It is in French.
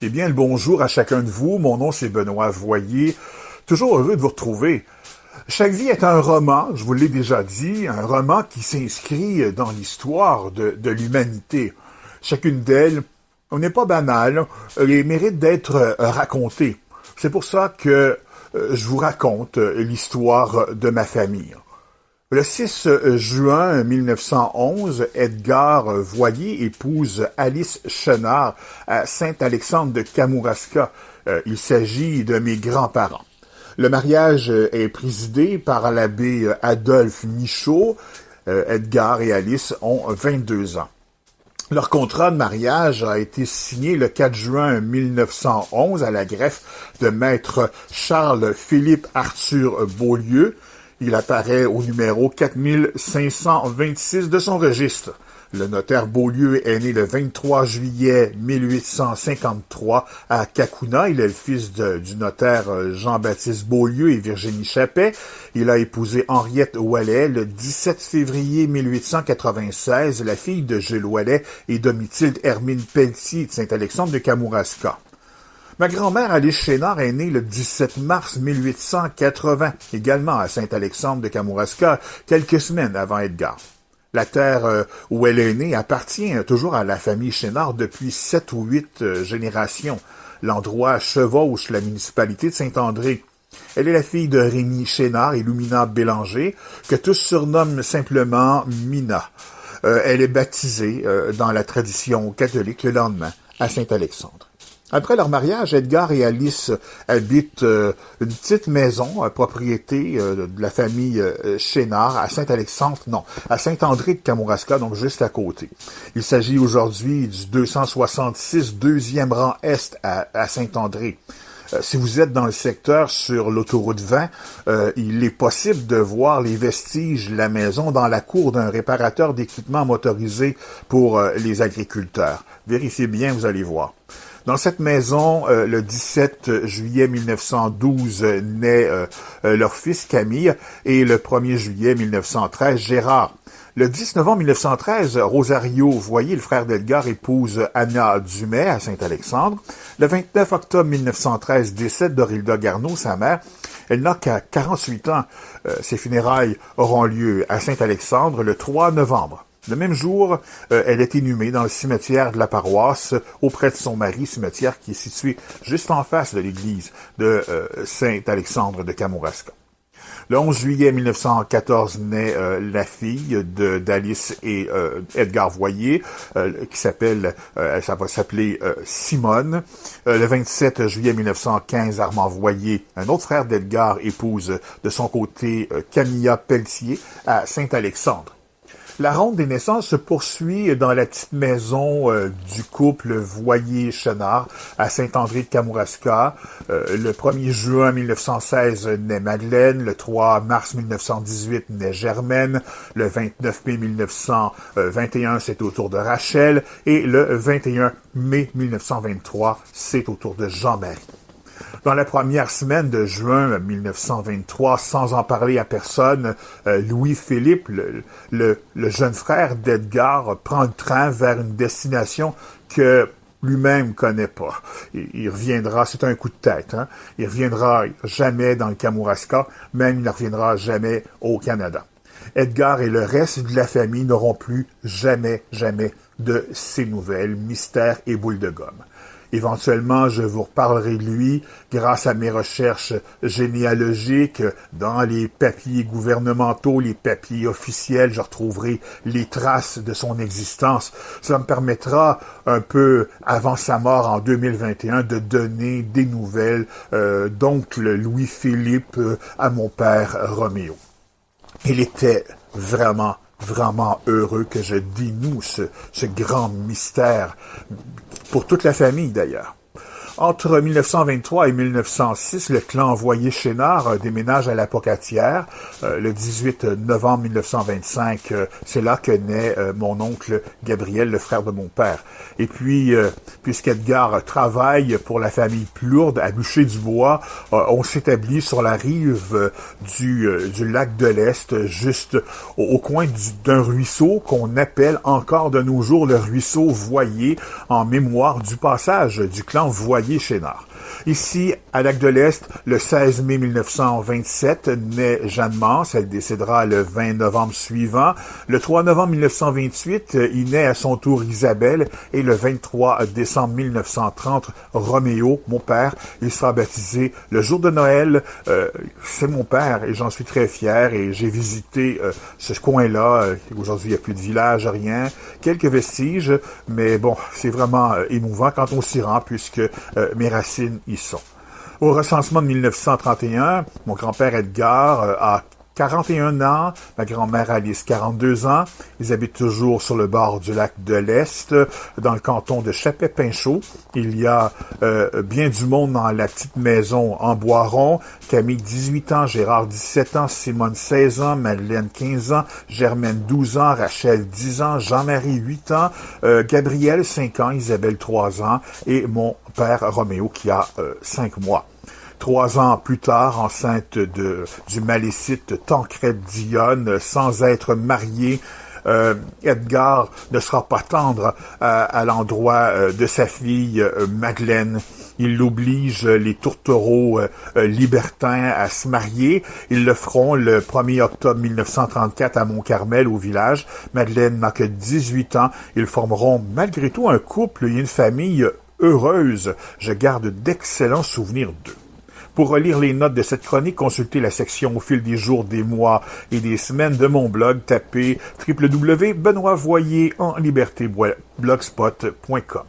Eh bien, le bonjour à chacun de vous. Mon nom, c'est Benoît Voyer. Toujours heureux de vous retrouver. Chaque vie est un roman, je vous l'ai déjà dit, un roman qui s'inscrit dans l'histoire de l'humanité. Chacune d'elles, on n'est pas banal, et mérite d'être racontée. C'est pour ça que je vous raconte l'histoire de ma famille. Le 6 juin 1911, Edgar Voyer épouse Alice Chenard à Saint-Alexandre de Kamouraska. Il s'agit de mes grands-parents. Le mariage est présidé par l'abbé Adolphe Michaud. Edgar et Alice ont 22 ans. Leur contrat de mariage a été signé le 4 juin 1911 à la greffe de maître Charles-Philippe Arthur Beaulieu. Il apparaît au numéro 4526 de son registre. Le notaire Beaulieu est né le 23 juillet 1853 à Cacouna. Il est le fils du notaire Jean-Baptiste Beaulieu et Virginie Chappet. Il a épousé Henriette Ouellet le 17 février 1896, la fille de Jules Ouellet et Domitilde Hermine Pelletier de Saint-Alexandre de Kamouraska. Ma grand-mère Alice Chenard est née le 17 mars 1880, également à Saint-Alexandre de Kamouraska, quelques semaines avant Edgar. La terre où elle est née appartient toujours à la famille Chenard depuis 7 ou 8 générations. L'endroit chevauche la municipalité de Saint-André. Elle est la fille de Rémy Chenard et Lumina Bélanger, que tous surnomment simplement Mina. Elle est baptisée dans la tradition catholique le lendemain à Saint-Alexandre. Après leur mariage, Edgar et Alice habitent une petite maison, propriété de la famille Chenard à à Saint-André de Kamouraska, donc juste à côté. Il s'agit aujourd'hui du 266 deuxième rang Est à Saint-André. Si vous êtes dans le secteur sur l'autoroute 20, il est possible de voir les vestiges de la maison dans la cour d'un réparateur d'équipements motorisés pour les agriculteurs. Vérifiez bien, vous allez voir. Dans cette maison, le 17 juillet 1912 naît leur fils Camille et le 1er juillet 1913 Gérard. Le 10 novembre 1913, Rosario Voyer, le frère d'Edgar, épouse Anna Dumais à Saint-Alexandre. Le 29 octobre 1913 décède Dorilda Garneau, sa mère. Elle n'a qu'à 48 ans. Ses funérailles auront lieu à Saint-Alexandre le 3 novembre. Le même jour, elle est inhumée dans le cimetière de la paroisse auprès de son mari, cimetière qui est situé juste en face de l'église de Saint-Alexandre de Kamouraska. Le 11 juillet 1914 naît la fille d'Alice et Edgar Voyer, ça va s'appeler Simone. Le 27 juillet 1915, Armand Voyer, un autre frère d'Edgar, épouse de son côté Camilla Pelletier à Saint-Alexandre. La ronde des naissances se poursuit dans la petite maison du couple Voyer-Chenard à Saint-André de Kamouraska. Le 1er juin 1916 naît Madeleine, le 3 mars 1918 naît Germaine, le 29 mai 1921 c'est au tour de Rachel et le 21 mai 1923 c'est au tour de Jean-Marie. Dans la première semaine de juin 1923, sans en parler à personne, Louis-Philippe, le jeune frère d'Edgar, prend le train vers une destination que lui-même connaît pas. Il reviendra, c'est un coup de tête, hein? Il reviendra jamais dans le Kamouraska, même il ne reviendra jamais au Canada. Edgar et le reste de la famille n'auront plus jamais de ces nouvelles, mystères et boules de gomme. Éventuellement, je vous reparlerai de lui grâce à mes recherches généalogiques. Dans les papiers gouvernementaux, les papiers officiels, je retrouverai les traces de son existence. Ça me permettra, un peu avant sa mort en 2021, de donner des nouvelles d'oncle Louis-Philippe à mon père Roméo. Il était vraiment heureux que je dénoue ce grand mystère, pour toute la famille d'ailleurs. Entre 1923 et 1906, le clan Voyer-Chénard déménage à la Pocatière. Le 18 novembre 1925, c'est là que naît mon oncle Gabriel, le frère de mon père. Et puis, puisqu'Edgar travaille pour la famille Plourde à Bûcher-du-Bois, on s'établit sur la rive du lac de l'Est, juste au coin d'un ruisseau qu'on appelle encore de nos jours le ruisseau Voyer, en mémoire du passage du clan Voyer-Chénard. Ici, à Lac de l'Est, le 16 mai 1927, naît Jeanne Mance. Elle décédera le 20 novembre suivant. Le 3 novembre 1928, il naît à son tour Isabelle. Et le 23 décembre 1930, Roméo, mon père, il sera baptisé le jour de Noël. C'est mon père et j'en suis très fier. Et j'ai visité ce coin-là. Aujourd'hui, il n'y a plus de village, rien. Quelques vestiges, mais bon, c'est vraiment émouvant quand on s'y rend puisque mes racines y sont. Au recensement de 1931, mon grand-père Edgar a 41 ans, ma grand-mère Alice 42 ans. Ils habitent toujours sur le bord du lac de l'Est, dans le canton de Chapais-Pinchot. Il y a bien du monde dans la petite maison en bois rond. Camille 18 ans, Gérard 17 ans, Simone 16 ans, Madeleine 15 ans, Germaine 12 ans, Rachel 10 ans, Jean-Marie 8 ans, Gabriel 5 ans, Isabelle 3 ans et mon père Roméo qui a 5 mois. 3 ans plus tard, enceinte du malécite Tancrède Dionne, sans être marié, Edgar ne sera pas tendre à l'endroit de sa fille Madeleine. Il oblige les tourtereaux libertins à se marier. Ils le feront le 1er octobre 1934 à Mont-Carmel, au village. Madeleine n'a que 18 ans. Ils formeront malgré tout un couple et une famille heureuse. Je garde d'excellents souvenirs d'eux. Pour relire les notes de cette chronique, consultez la section au fil des jours, des mois et des semaines de mon blog. Tapez www.benoîtvoyerenliberté.blogspot.com.